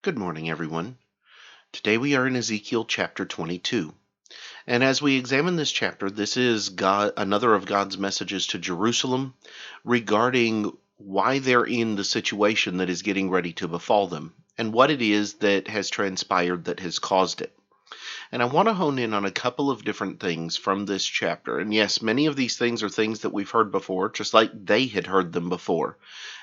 Good morning, everyone. Today we are in Ezekiel chapter 22. And as we examine this chapter, this is another of God's messages to Jerusalem regarding why they're in the situation that is getting ready to befall them and what it is that has transpired that has caused it. And I want to hone in on a couple of different things from this chapter. And yes, many of these things are things that we've heard before, just like they had heard them before.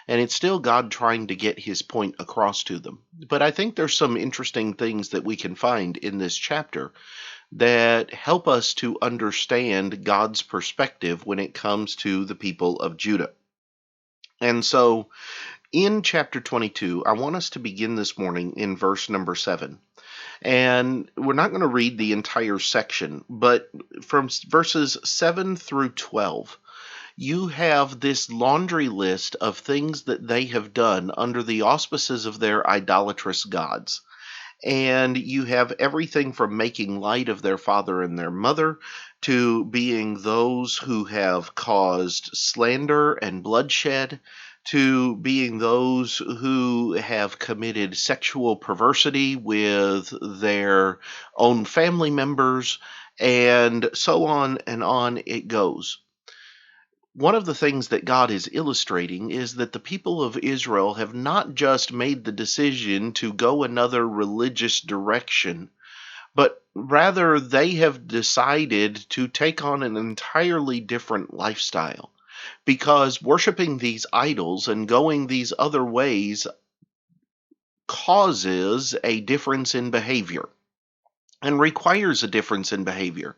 And it's still God trying to get his point across to them. But I think there's some interesting things that we can find in this chapter that help us to understand God's perspective when it comes to the people of Judah. And so in chapter 22, I want us to begin this morning in verse number 7. And we're not going to read the entire section, but from verses 7 through 12, you have this laundry list of things that they have done under the auspices of their idolatrous gods. And you have everything from making light of their father and their mother to being those who have caused slander and bloodshed, to being those who have committed sexual perversity with their own family members, and so on and on it goes. One of the things that God is illustrating is that the people of Israel have not just made the decision to go another religious direction, but rather they have decided to take on an entirely different lifestyle, because worshiping these idols and going these other ways causes a difference in behavior and requires a difference in behavior.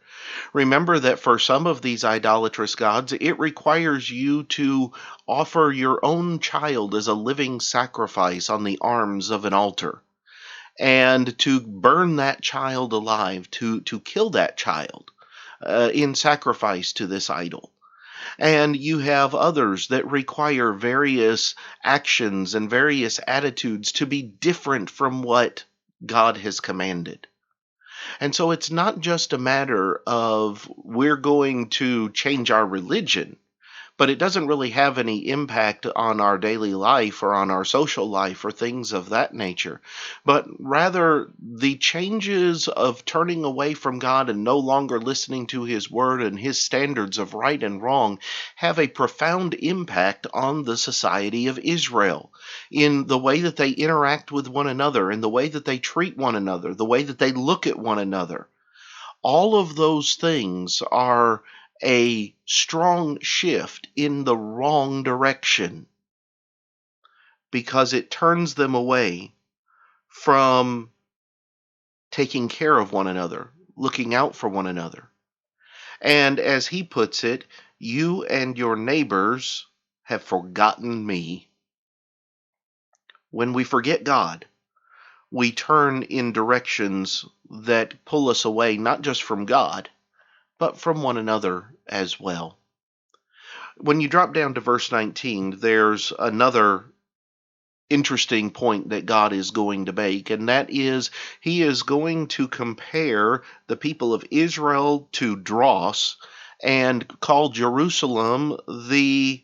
Remember that for some of these idolatrous gods, it requires you to offer your own child as a living sacrifice on the arms of an altar, and to burn that child alive, to kill that child in sacrifice to this idol. And you have others that require various actions and various attitudes to be different from what God has commanded. And so it's not just a matter of we're going to change our religion, but it doesn't really have any impact on our daily life or on our social life or things of that nature. But rather, the changes of turning away from God and no longer listening to his word and his standards of right and wrong have a profound impact on the society of Israel, in the way that they interact with one another, in the way that they treat one another, the way that they look at one another. All of those things are a strong shift in the wrong direction, because it turns them away from taking care of one another, looking out for one another. And as he puts it, you and your neighbors have forgotten me. When we forget God, we turn in directions that pull us away not just from God, but from one another as well. When you drop down to verse 19, there's another interesting point that God is going to make, and that is he is going to compare the people of Israel to dross and call Jerusalem the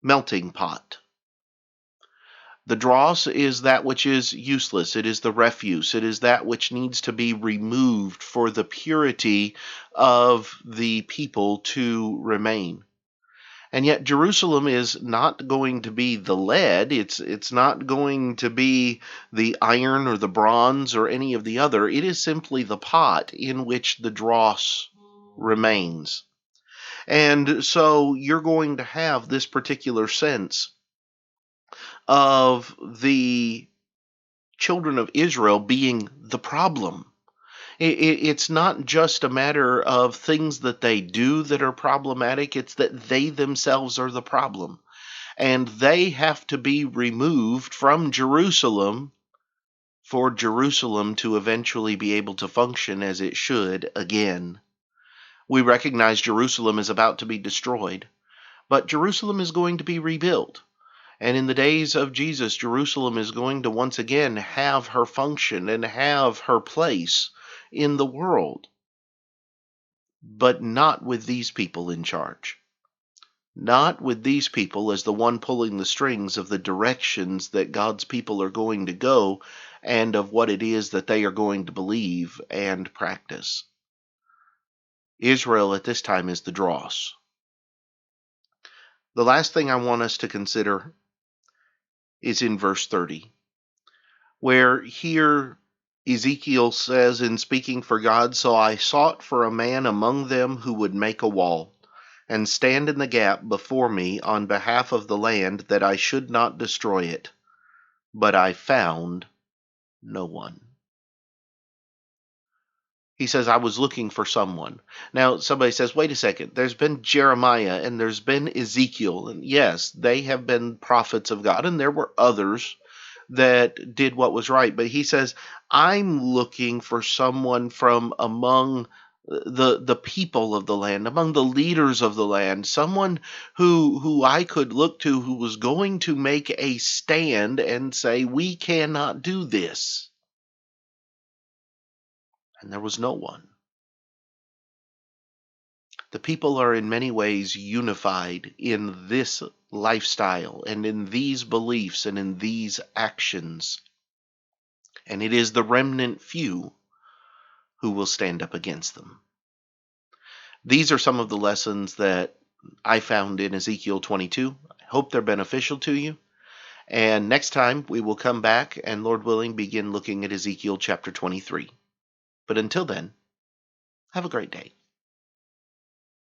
melting pot. The dross is that which is useless. It is the refuse. It is that which needs to be removed for the purity of the people to remain. And yet Jerusalem is not going to be the lead. It's not going to be the iron or the bronze or any of the other. It is simply the pot in which the dross remains. And so you're going to have this particular sense of the children of Israel being the problem. It's not just a matter of things that they do that are problematic. It's that they themselves are the problem. And they have to be removed from Jerusalem for Jerusalem to eventually be able to function as it should again. We recognize Jerusalem is about to be destroyed, but Jerusalem is going to be rebuilt. And in the days of Jesus, Jerusalem is going to once again have her function and have her place in the world, but not with these people in charge. not with these people as the one pulling the strings of the directions that God's people are going to go and of what it is that they are going to believe and practice. Israel at this time is the dross. The last thing I want us to consider is in verse 30, where here Ezekiel says, in speaking for God, "So I sought for a man among them who would make a wall, and stand in the gap before me on behalf of the land, that I should not destroy it. But I found no one." He says, I was looking for someone. Now, somebody says, wait a second, there's been Jeremiah and there's been Ezekiel. And yes, they have been prophets of God, and there were others that did what was right. But he says, I'm looking for someone from among the people of the land, among the leaders of the land, someone who I could look to, who was going to make a stand and say, we cannot do this. And there was no one. The people are in many ways unified in this lifestyle and in these beliefs and in these actions. And it is the remnant few who will stand up against them. These are some of the lessons that I found in Ezekiel 22. I hope they're beneficial to you. And next time we will come back and, Lord willing, begin looking at Ezekiel chapter 23. But until then, have a great day.